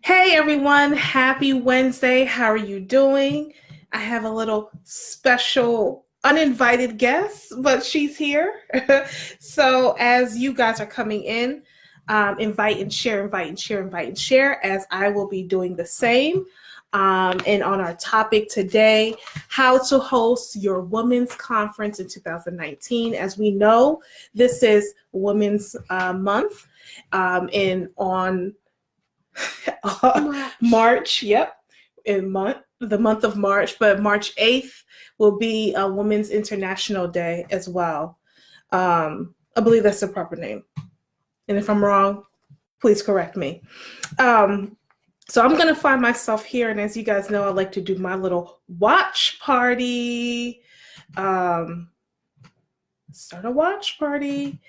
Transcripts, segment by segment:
Hey everyone, happy Wednesday. How are you doing? I have a little special uninvited guest, but she's here. So as you guys are coming in, invite and share, invite and share, invite and share, as I will be doing the same. And on our topic today, how to host your women's conference in 2019. As we know, this is Women's Month, and on March, yep, the month of March, but March 8th will be a Women's International Day as well. I believe that's the proper name. And if I'm wrong, please correct me. So I'm going to find myself here. And as you guys know, I like to do my little watch party. Start a watch party.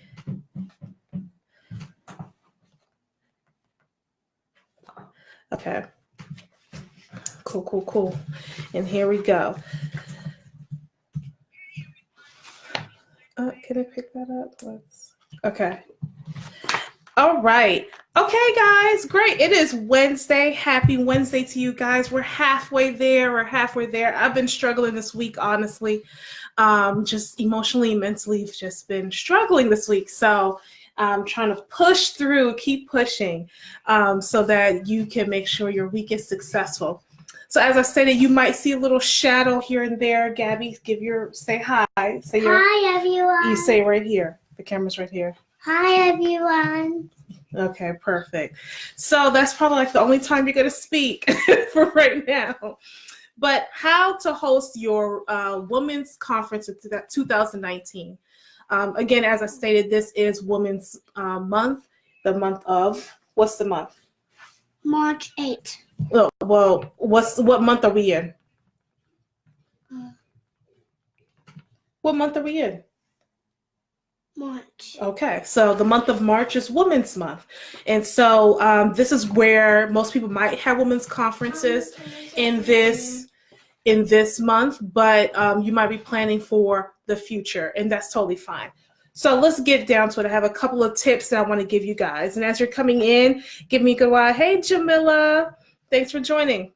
Okay. Cool. And here we go. Can I pick that up? Okay. All right. Okay, guys. Great. It is Wednesday. Happy Wednesday to you guys. We're halfway there. I've been struggling this week, honestly. Just emotionally and mentally, just been struggling this week. So I'm trying to push through, keep pushing, so that you can make sure your week is successful. So as I stated, you might see a little shadow here and there. Gabby, say hi. Hi, everyone. You say right here. The camera's right here. Hi, everyone. Okay, perfect. So that's probably like the only time you're going to speak for right now. But how to host your women's conference in 2019. Again, as I stated, this is Women's Month, the month of, what's the month? March 8th. Oh, well, what month are we in? What month are we in? March. Okay, so the month of March is Women's Month. And so this is where most people might have women's conferences in this month, but you might be planning for the future, and that's totally fine. So let's get down to it. I have a couple of tips that I want to give you guys. And as you're coming in, give me a good while. Hey, Jamila, thanks for joining.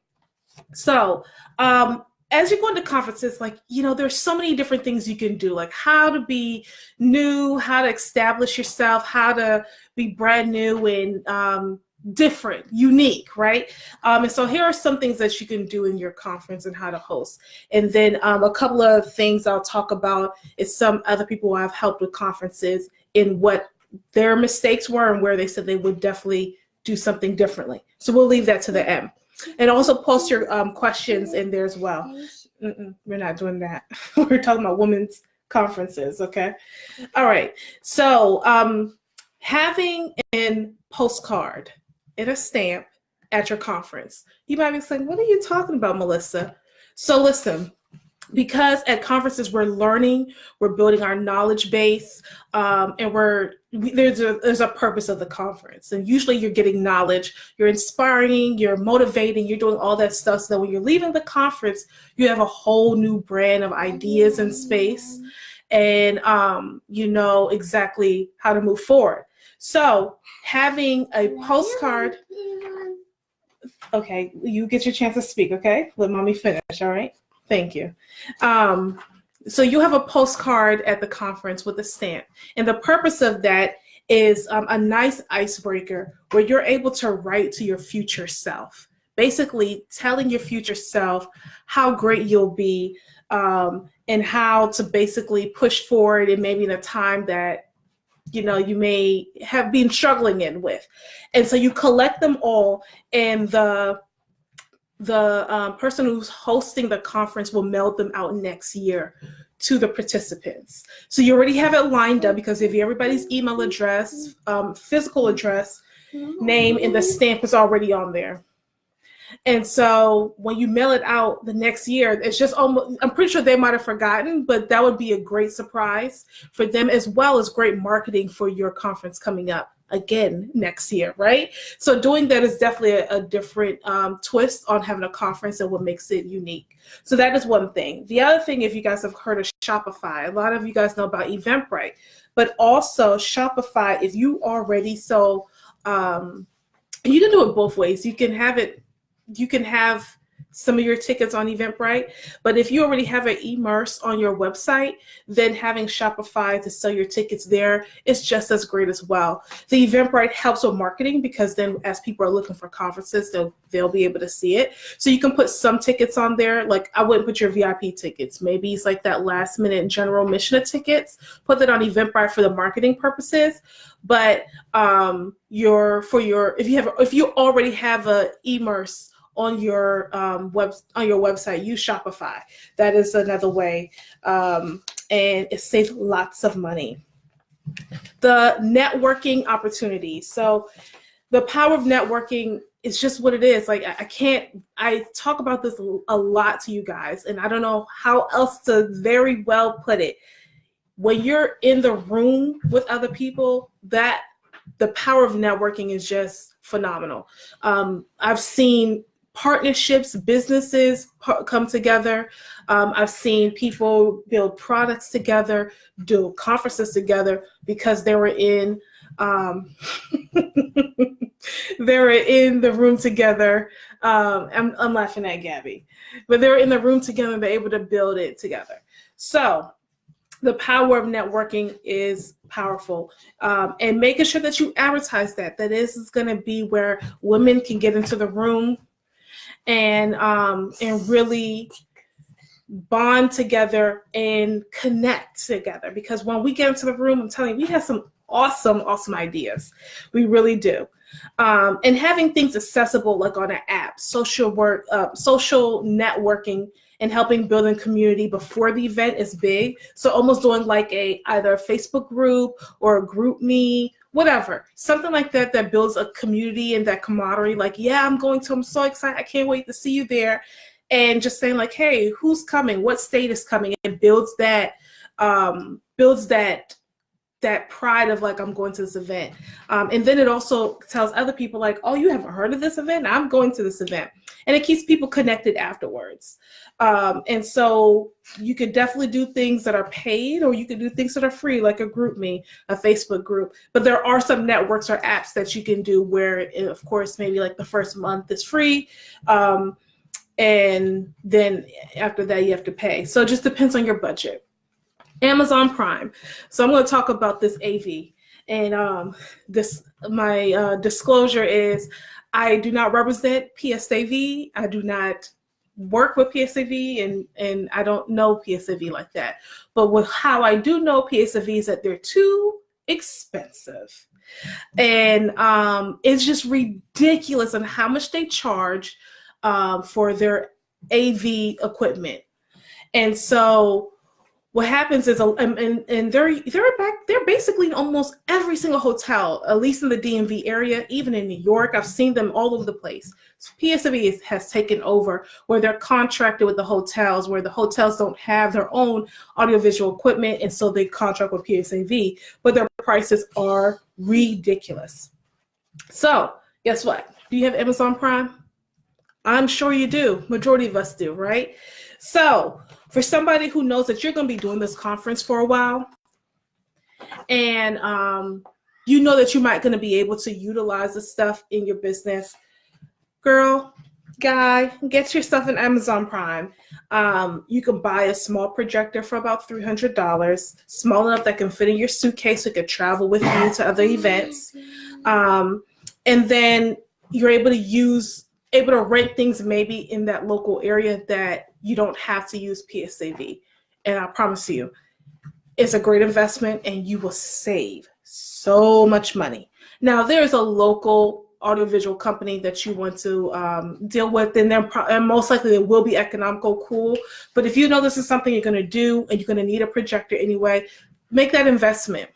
So as you go into conferences, there's so many different things you can do, like how to be new, how to establish yourself, how to be brand new and different, unique, right? And so here are some things that you can do in your conference and how to host. And then a couple of things I'll talk about is some other people I've helped with conferences in what their mistakes were and where they said they would definitely do something differently. So we'll leave that to the end. And also post your questions in there as well. We're not doing that. We're talking about women's conferences, okay? All right. So having a postcard and a stamp at your conference. You might be saying, what are you talking about, Melissa? So listen, because at conferences we're learning, we're building our knowledge base, and there's a purpose of the conference. And usually you're getting knowledge, you're inspiring, you're motivating, you're doing all that stuff so that when you're leaving the conference, you have a whole new brand of ideas in space, and you know exactly how to move forward. So having a postcard, okay, you get your chance to speak, okay? Let mommy finish, all right? Thank you. So you have a postcard at the conference with a stamp. And the purpose of that is a nice icebreaker where you're able to write to your future self, basically telling your future self how great you'll be, and how to basically push forward and maybe in a time that you may have been struggling with. And so you collect them all, and the person who's hosting the conference will mail them out next year to the participants. So you already have it lined up because if everybody's email address, physical address, name, and the stamp is already on there. And so when you mail it out the next year, it's just almost, I'm pretty sure they might have forgotten, but that would be a great surprise for them as well as great marketing for your conference coming up again next year, right? So doing that is definitely a different twist on having a conference and what makes it unique. So that is one thing. The other thing, if you guys have heard of Shopify, a lot of you guys know about Eventbrite, but also Shopify, if you already you can do it both ways. You can have some of your tickets on Eventbrite, but if you already have an e-merse on your website, then having Shopify to sell your tickets there is just as great as well. The Eventbrite helps with marketing because then as people are looking for conferences, they'll be able to see it. So you can put some tickets on there. Like I wouldn't put your VIP tickets. Maybe it's like that last minute general admission tickets. Put that on Eventbrite for the marketing purposes. But if you already have a e-merse on your website, use Shopify. That is another way, and it saves lots of money. The networking opportunities. So the power of networking is just what it is. Like I talk about this a lot to you guys, and I don't know how else to very well put it. When you're in the room with other people, that the power of networking is just phenomenal. I've seen partnerships, businesses come together. I've seen people build products together, do conferences together because they were in the room together. I'm laughing at Gabby, but they were in the room together and they're able to build it together. So the power of networking is powerful, and making sure that you advertise that is going to be where women can get into the room and really bond together and connect together. Because when we get into the room, I'm telling you, we have some awesome ideas. We really do. And having things accessible, like on an app, social networking, and helping build a community before the event is big. So almost doing like either a Facebook group or a group me, whatever, something like that builds a community and that camaraderie. Like, yeah, I'm so excited. I can't wait to see you there. And just saying like, hey, who's coming? What state is coming? It builds that pride of like, I'm going to this event. And then it also tells other people like, oh, you haven't heard of this event? I'm going to this event. And it keeps people connected afterwards. And so you could definitely do things that are paid, or you could do things that are free, like a group me, a Facebook group. But there are some networks or apps that you can do where, of course, maybe like the first month is free. And then after that, you have to pay. So it just depends on your budget. Amazon Prime. So I'm going to talk about this AV. And my disclosure is I do not represent PSAV. I do not work with PSAV, and I don't know PSAV like that. But with how I do know PSAV is that they're too expensive. And it's just ridiculous on how much they charge for their AV equipment. And so what happens is, and they're basically in almost every single hotel, at least in the DMV area, even in New York. I've seen them all over the place. So PSAV has taken over, where they're contracted with the hotels, where the hotels don't have their own audiovisual equipment, and so they contract with PSAV, but their prices are ridiculous. So guess what? Do you have Amazon Prime? I'm sure you do. Majority of us do, right? So for somebody who knows that you're going to be doing this conference for a while, and you know that you might going to be able to utilize this stuff in your business, girl, guy, get yourself an Amazon Prime. You can buy a small projector for about $300, small enough that can fit in your suitcase so you can travel with you to other events. And then you're able to rent things maybe in that local area that you don't have to use PSAV. And I promise you, it's a great investment and you will save so much money. Now, there's a local audiovisual company that you want to deal with, and most likely it will be economical, cool. But if you know this is something you're going to do and you're going to need a projector anyway, make that investment.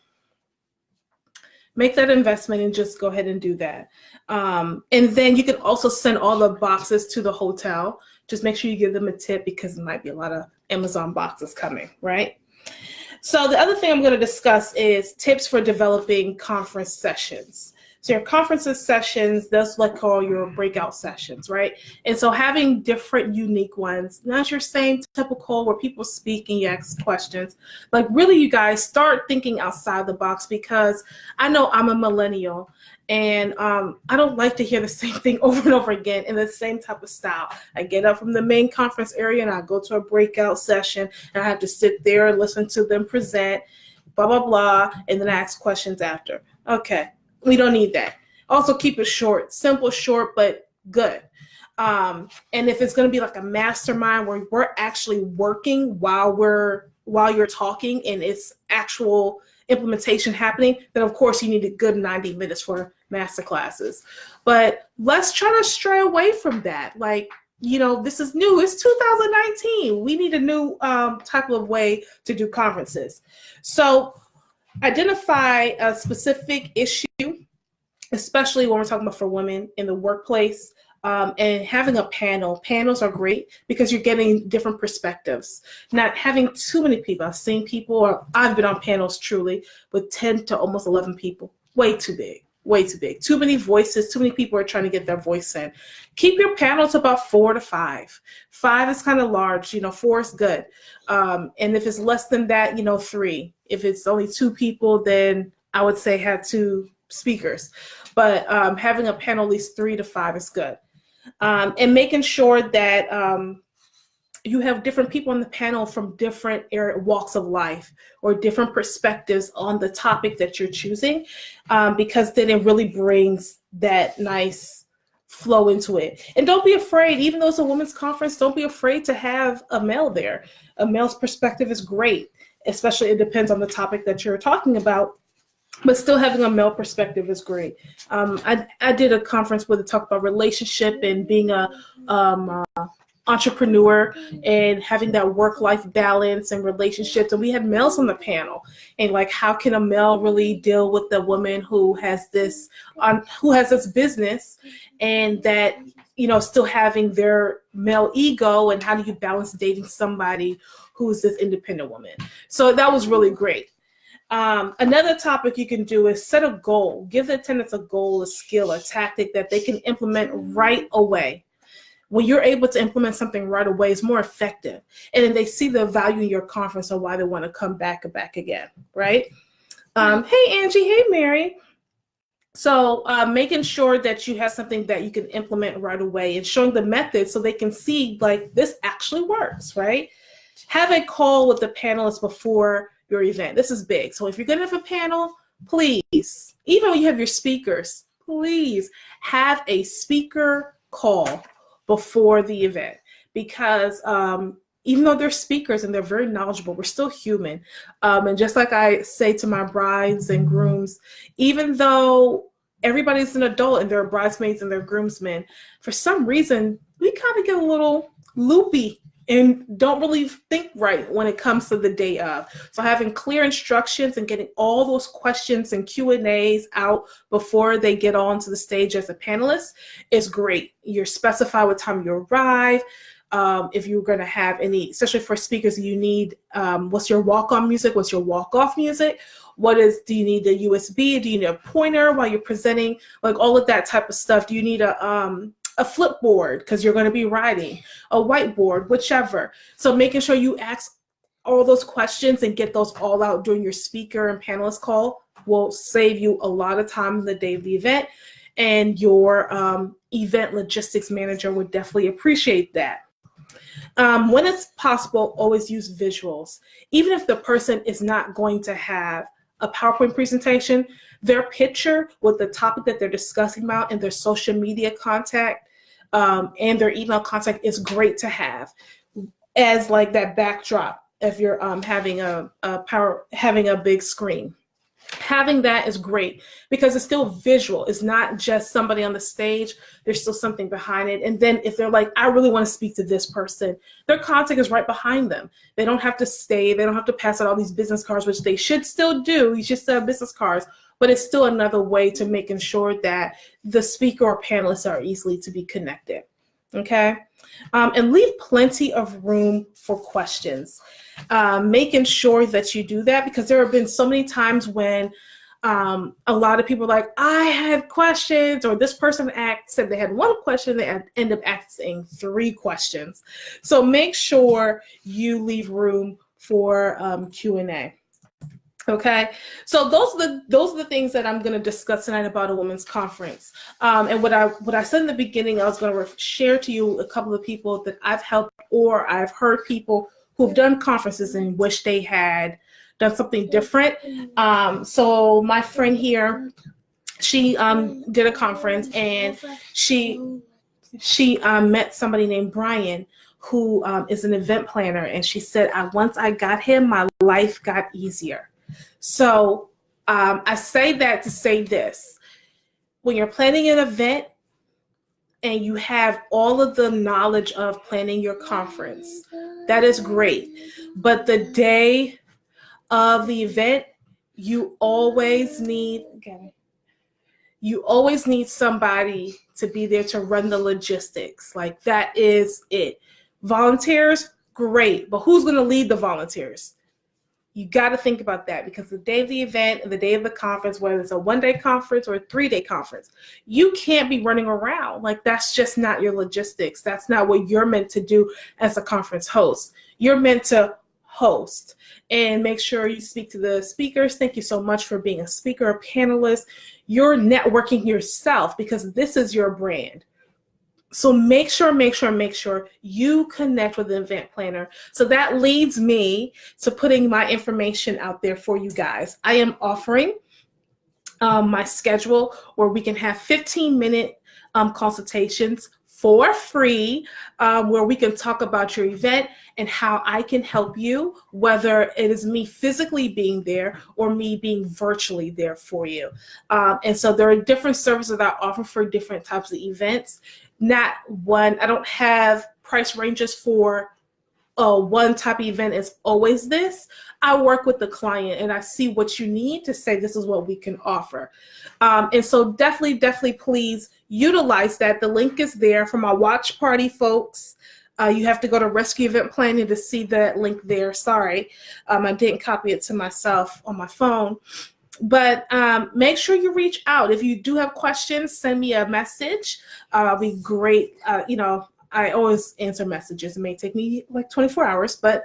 Make that investment and just go ahead and do that. And then you can also send all the boxes to the hotel. Just make sure you give them a tip because there might be a lot of Amazon boxes coming, right? So the other thing I'm going to discuss is tips for developing conference sessions. So your conferences sessions, that's like call your breakout sessions, right? And so having different unique ones, not your same typical where people speak and you ask questions. Like really, you guys start thinking outside the box, because I know I'm a millennial and I don't like to hear the same thing over and over again in the same type of style. I get up from the main conference area and I go to a breakout session and I have to sit there and listen to them present, blah, blah, blah, and then I ask questions after. Okay, we don't need that. Also keep it short, simple, short, but good. And if it's going to be like a mastermind where we're actually working while you're talking and it's actual implementation happening, then of course you need a good 90 minutes for master classes. But let's try to stray away from that. Like, this is new. It's 2019. We need a new type of way to do conferences. So identify a specific issue, especially when we're talking about for women in the workplace, and having a panel. Panels are great because you're getting different perspectives. Not having too many people. I've seen people, or I've been on panels truly with 10 to almost 11 people. Way too big. Way too big. Too many voices. Too many people are trying to get their voice in. Keep your panel to about 4 to 5. 5 is kind of large. 4 is good. And if it's less than that, 3. If it's only 2 people, then I would say have 2 speakers. But having a panel at least 3 to 5 is good. And making sure that you have different people on the panel from different walks of life or different perspectives on the topic that you're choosing, because then it really brings that nice flow into it. And don't be afraid, even though it's a women's conference, don't be afraid to have a male there. A male's perspective is great, especially it depends on the topic that you're talking about. But still having a male perspective is great. I did a conference where they talked about relationship and being a entrepreneur and having that work-life balance and relationships. And we had males on the panel, and like, how can a male really deal with a woman who has this business and that, still having their male ego, and how do you balance dating somebody who's this independent woman? So that was really great. Another topic you can do is set a goal. Give the attendants a goal, a skill, a tactic that they can implement right away. When you're able to implement something right away, it's more effective. And then they see the value in your conference and why they want to come back again, right? Hey, Angie. Hey, Mary. So making sure that you have something that you can implement right away and showing the method so they can see, like, this actually works, right? Have a call with the panelists before your event. This is big. So if you're going to have a panel, please, even when you have your speakers, please have a speaker call before the event, because even though they're speakers and they're very knowledgeable, we're still human. And just like I say to my brides and grooms, even though everybody's an adult and they're bridesmaids and they're groomsmen, for some reason, we kind of get a little loopy and don't really think right when it comes to the day of. So having clear instructions and getting all those questions and Q&As out before they get onto the stage as a panelist is great. You're specified what time you arrive. If you're going to have any, especially for speakers, you need, what's your walk-on music? What's your walk-off music? Do you need a USB? Do you need a pointer while you're presenting? Like all of that type of stuff. Do you need a flipboard because you're going to be writing, a whiteboard, whichever. So making sure you ask all those questions and get those all out during your speaker and panelist call will save you a lot of time in the day of the event. And your event logistics manager would definitely appreciate that. When it's possible, always use visuals. Even if the person is not going to have a PowerPoint presentation, their picture with the topic that they're discussing about and their social media contact and their email contact is great to have as like that backdrop if you're having a big screen. Having that is great because it's still visual. It's not just somebody on the stage. There's still something behind it. And then if they're like, I really want to speak to this person, their contact is right behind them. They don't have to stay. They don't have to pass out all these business cards, which they should still do. You should still have business cards. But it's still another way to making sure that the speaker or panelists are easily to be connected. Okay? And leave plenty of room for questions. Making sure that you do that because there have been so many times when A lot of people are like, I have questions, or this person said they had one question, they end up asking 3 questions. So make sure you leave room for Q&A. Okay, so those are the things that I'm going to discuss tonight about a women's conference. And what I said in the beginning, I was going to share to you a couple of people that I've helped, or I've heard people who've done conferences and wish they had done something different. So my friend here, she did a conference, and she met somebody named Brian, who is an event planner, and she said, once I got him, my life got easier. So I say that to say this: when you're planning an event and you have all of the knowledge of planning your conference, that is great. But the day of the event, you always need somebody to be there to run the logistics. Like, that is it. Volunteers, great, but who's going to lead the volunteers? You got to think about that, because the day of the event and the day of the conference, whether it's a 1-day conference or a 3-day conference, you can't be running around. Like, that's just not your logistics. That's not what you're meant to do as a conference host. You're meant to host and make sure you speak to the speakers. Thank you so much for being a speaker, a panelist. You're networking yourself, because this is your brand. So make sure you connect with an event planner. So that leads me to putting my information out there for you guys. I am offering my schedule where we can have 15-minute consultations for free, where we can talk about your event and how I can help you, whether it is me physically being there or me being virtually there for you. And so there are different services that I offer for different types of events. Not one, I don't have price ranges for one type of event is always this. I work with the client and I see what you need to say this is what we can offer. And so definitely please utilize that. The link is there for my watch party folks. You have to go to Rescue Event Planning to see that link there. Sorry, I didn't copy it to myself on my phone. But make sure you reach out. If you do have questions, send me a message. I'll be great. I always answer messages. It may take me like 24 hours, but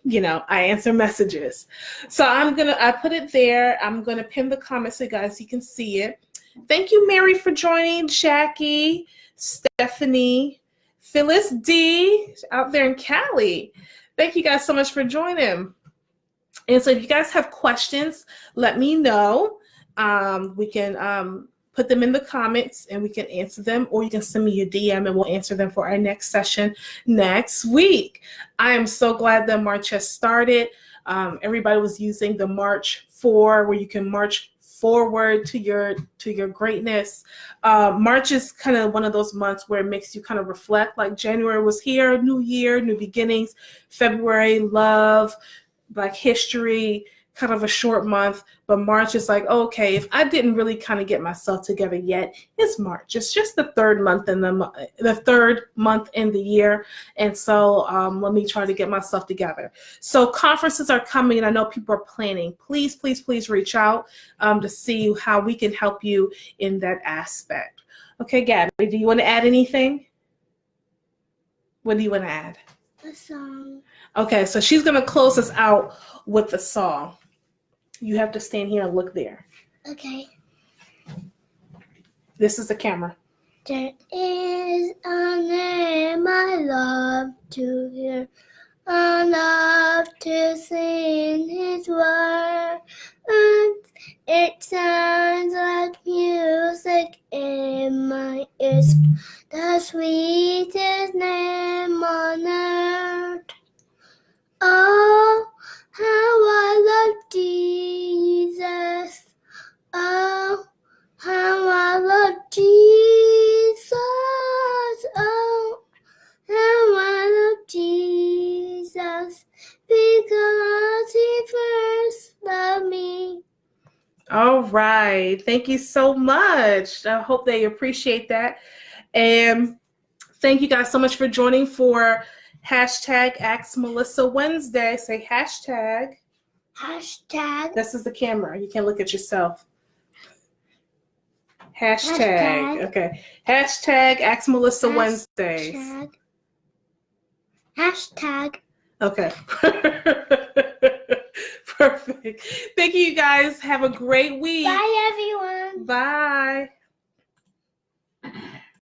I answer messages. So I put it there. I'm going to pin the comments so you guys can see it. Thank you, Mary, for joining. Jackie, Stephanie, Phyllis D out there in Cali. Thank you guys so much for joining. And so if you guys have questions, let me know. We can put them in the comments and we can answer them, or you can send me a DM and we'll answer them for our next session next week. I am so glad that March has started. Everybody was using the March 4, where you can march forward to your greatness. March is kind of one of those months where it makes you kind of reflect. Like, January was here, new year, new beginnings. February, love, Black history, kind of a short month. But March is like, okay, if I didn't really kind of get myself together yet, it's March. It's just the third month in the year. And so let me try to get myself together. So conferences are coming, and I know people are planning. Please reach out to see how we can help you in that aspect. Okay, Gabby, do you want to add anything? What do you want to add? A song. Okay, so she's going to close us out with the song. You have to stand here and look there. Okay. This is the camera. There is a name I love to hear. I love to sing his word. It sounds like music in my ears. The sweetest name on earth. Oh, how I love Jesus. Oh, how I love Jesus. Oh, how I love Jesus. Because he first loved me. All right. Thank you so much. I hope they appreciate that. And thank you guys so much for joining for hashtag Ask Melissa Wednesday. Say hashtag. Hashtag. This is the camera. You can look at yourself. Hashtag. Okay. Hashtag Ask Melissa Wednesdays. Hashtag. Okay. Perfect. Thank you guys. Have a great week. Bye, everyone. Bye.